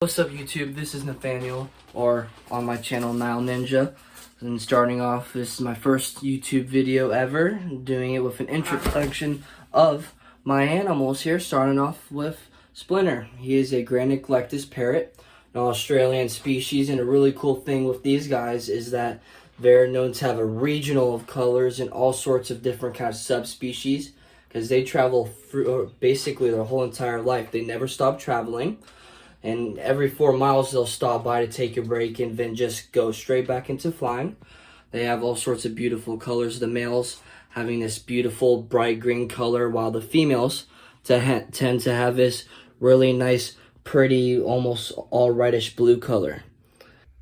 What's up YouTube, this is Nathaniel, or on my channel Nile Ninja, and starting off, this is my first YouTube video ever, doing it with an introduction of my animals here, starting off with Splinter. He is a Granite Glectus parrot, an Australian species, and a really cool thing with these guys is that they're known to have a regional of colors and all sorts of different kinds of subspecies, because they travel through basically their whole entire life. They never stop traveling. And every 4 miles they'll stop by to take a break and then just go straight back into flying. They have all sorts of beautiful colors. The males having this beautiful bright green color, while the females tend to have this really nice, pretty, almost all reddish blue color.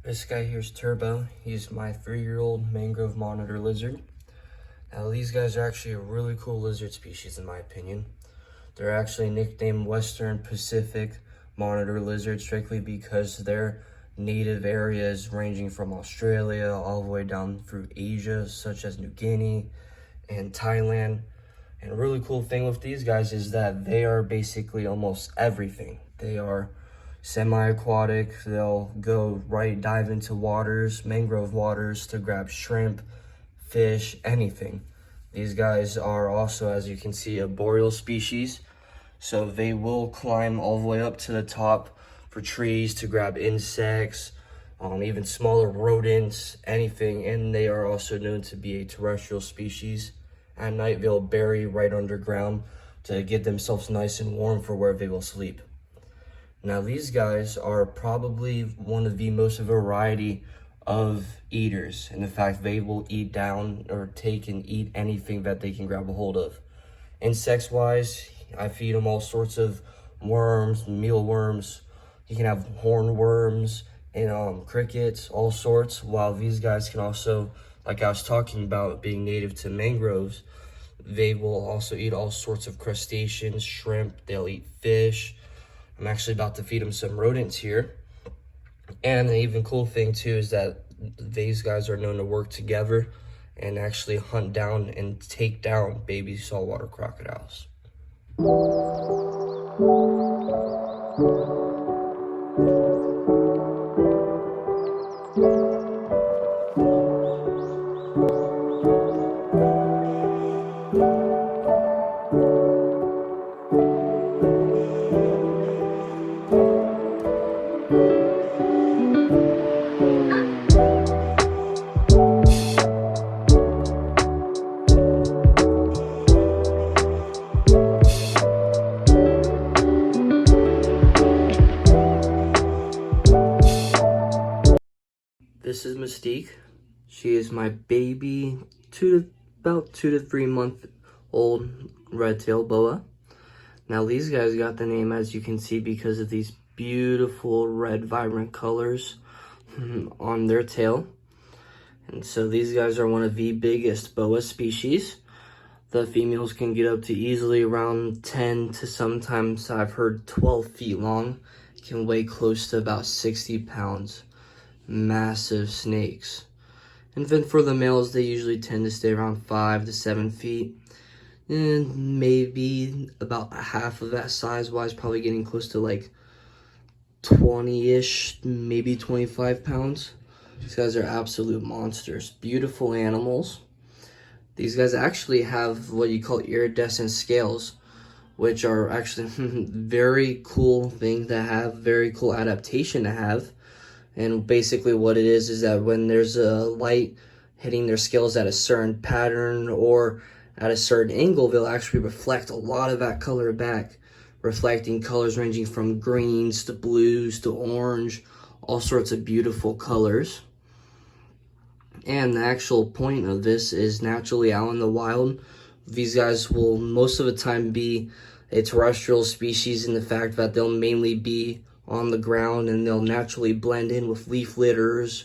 This guy here is Turbo. He's my 3-year-old mangrove monitor lizard. Now these guys are actually a really cool lizard species in my opinion. They're actually nicknamed Western Pacific monitor lizard strictly because their native areas ranging from Australia all the way down through Asia, such as New Guinea and Thailand. And a really cool thing with these guys is that they are basically almost everything. They are semi-aquatic. They'll go dive into waters, mangrove waters, to grab shrimp, fish, anything. These guys are also, as you can see, a boreal species. So they will climb all the way up to the top for trees to grab insects, even smaller rodents, anything. And they are also known to be a terrestrial species. At night, they'll bury right underground to get themselves nice and warm for where they will sleep. Now, these guys are probably one of the most variety of eaters. In fact, they will eat down or take and eat anything that they can grab a hold of. Insects-wise, I feed them all sorts of worms, mealworms. You can have hornworms and crickets, all sorts. While these guys can also, like I was talking about, being native to mangroves, they will also eat all sorts of crustaceans, shrimp. They'll eat fish. I'm actually about to feed them some rodents here. And an even cool thing too is that these guys are known to work together and actually hunt down and take down baby saltwater crocodiles. This is Mystique. She is my baby, about 2 to 3 month old red-tailed boa. Now these guys got the name, as you can see, because of these beautiful red vibrant colors on their tail. And so these guys are one of the biggest boa species. The females can get up to easily around 10 to sometimes I've heard 12 feet long. Can weigh close to about 60 pounds. Massive snakes. And then for the males, they usually tend to stay around 5 to 7 feet, and maybe about half of that size wise, probably getting close to like 20-ish, maybe 25 pounds. These guys are absolute monsters. Beautiful animals. These guys actually have what you call iridescent scales, which are actually very cool thing to have, very cool adaptation to have. And basically what it is that when there's a light hitting their scales at a certain pattern or at a certain angle, they'll actually reflect a lot of that color back, reflecting colors ranging from greens to blues to orange, all sorts of beautiful colors. And the actual point of this is naturally out in the wild. These guys will most of the time be a terrestrial species in the fact that they'll mainly be on the ground, and they'll naturally blend in with leaf litters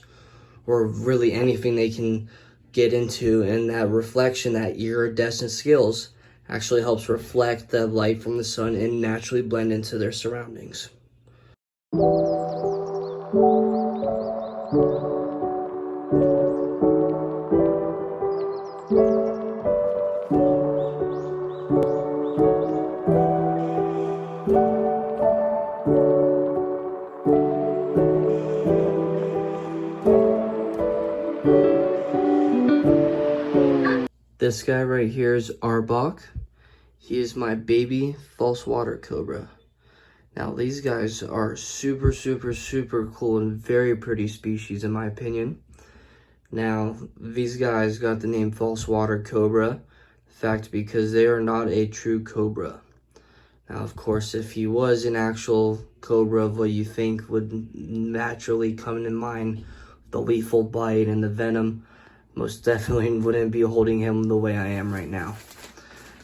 or really anything they can get into, and that reflection, that iridescent scales, actually helps reflect the light from the sun and naturally blend into their surroundings. This guy right here is Arbok. He is my baby false water cobra. Now these guys are super cool and very pretty species in my opinion. Now these guys got the name false water cobra, in fact, because they are not a true cobra. Now of course, if he was an actual cobra of what you think would naturally come to mind, the lethal bite and the venom, most definitely wouldn't be holding him the way I am right now.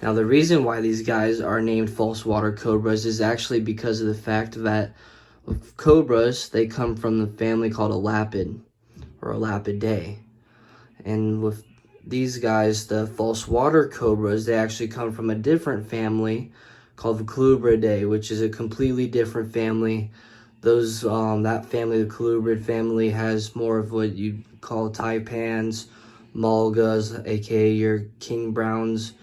Now the reason why these guys are named false water cobras is actually because of the fact that cobras, they come from the family called a lapid or a lapidae. And with these guys, the false water cobras, they actually come from a different family called the Colubridae, which is a completely different family. That family, the colubrid family, has more of what you call taipans, mulgas, aka your king browns,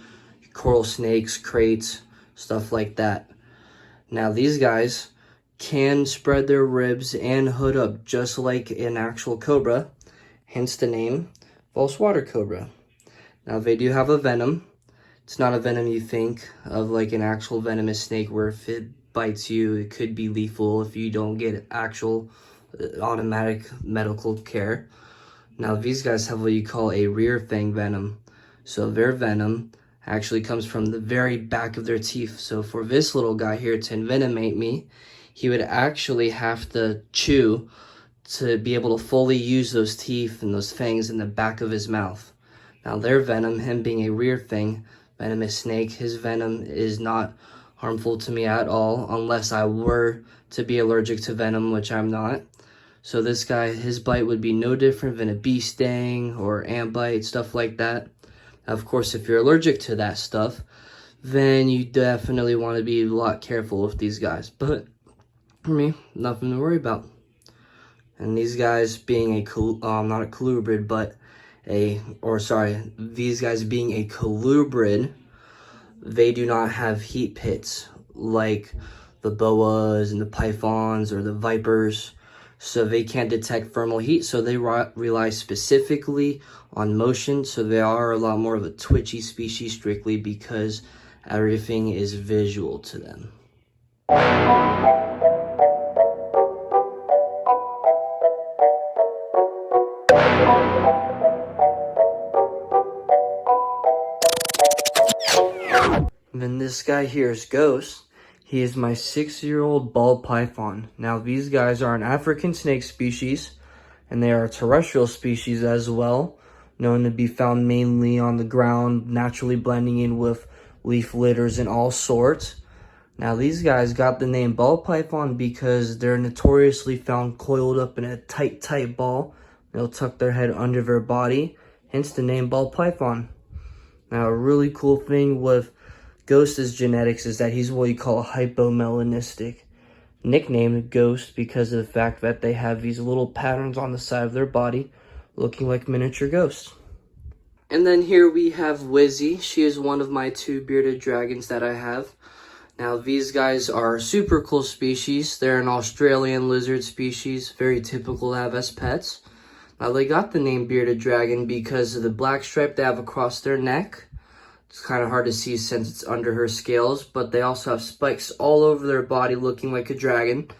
coral snakes, kraits, stuff like that. Now these guys can spread their ribs and hood up just like an actual cobra, hence the name false water cobra. Now they do have a venom. It's not a venom you think of like an actual venomous snake where if it bites you, it could be lethal if you don't get actual automatic medical care. Now these guys have what you call a rear fang venom. So their venom actually comes from the very back of their teeth. So for this little guy here to envenomate me, he would actually have to chew to be able to fully use those teeth and those fangs in the back of his mouth. Now their venom, him being a rear fang venomous snake, his venom is not harmful to me at all unless I were to be allergic to venom, which I'm not. So this guy, his bite would be no different than a bee sting or ant bite, stuff like that. Of course, if you're allergic to that stuff, then you definitely want to be a lot careful with these guys. But for me, nothing to worry about. And these guys being not a colubrid, but these guys being a colubrid, they do not have heat pits like the boas and the pythons or the vipers. So they can't detect thermal heat, so they rely specifically on motion. So they are a lot more of a twitchy species strictly because everything is visual to them. And then this guy here is Ghost. He is my 6-year-old ball python. Now these guys are an African snake species, and they are a terrestrial species as well, known to be found mainly on the ground, naturally blending in with leaf litters and all sorts. Now these guys got the name ball python because they're notoriously found coiled up in a tight ball. They'll tuck their head under their body, hence the name ball python. Now a really cool thing with Ghost's genetics is that he's what you call a hypomelanistic, nicknamed Ghost because of the fact that they have these little patterns on the side of their body looking like miniature ghosts. And then here we have Wizzy. She is one of my 2 bearded dragons that I have. Now these guys are super cool species. They're an Australian lizard species, very typical to have as pets. Now they got the name bearded dragon because of the black stripe they have across their neck. It's kind of hard to see since it's under her scales, but they also have spikes all over their body looking like a dragon.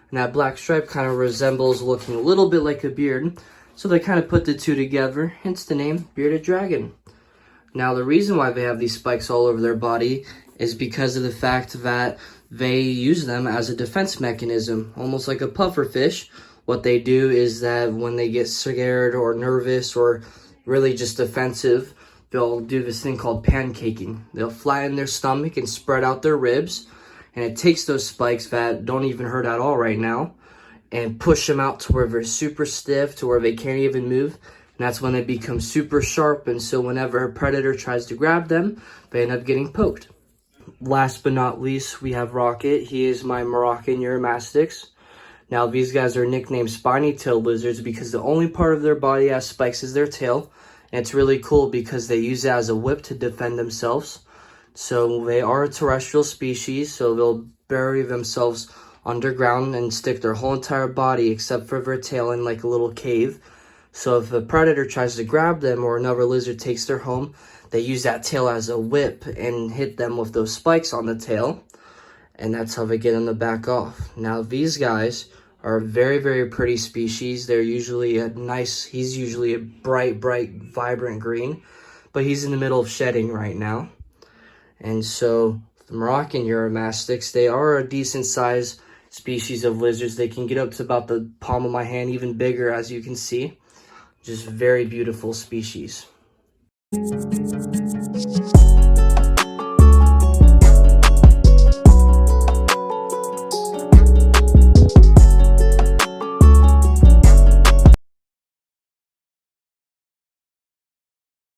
And that black stripe kind of resembles looking a little bit like a beard. So they kind of put the two together, hence the name bearded dragon. Now the reason why they have these spikes all over their body is because of the fact that they use them as a defense mechanism, almost like a pufferfish. What they do is that when they get scared or nervous or really just defensive, they'll do this thing called pancaking. They'll flatten their stomach and spread out their ribs, and it takes those spikes that don't even hurt at all right now and push them out to where they're super stiff, to where they can't even move. And that's when they become super sharp, and so whenever a predator tries to grab them, they end up getting poked. Last but not least, we have Rocket. He is my Moroccan Eurymastix. Now these guys are nicknamed spiny-tailed lizards because the only part of their body has spikes is their tail. And it's really cool because they use it as a whip to defend themselves. So they are a terrestrial species, so they'll bury themselves underground and stick their whole entire body except for their tail in like a little cave. So if a predator tries to grab them or another lizard takes their home, they use that tail as a whip and hit them with those spikes on the tail. And that's how they get them to back off. Now, these guys are a very, very pretty species. They're usually he's usually a bright, vibrant green, but he's in the middle of shedding right now. And so the Moroccan Uromastyx, they are a decent sized species of lizards. They can get up to about the palm of my hand, even bigger, as you can see. Just very beautiful species.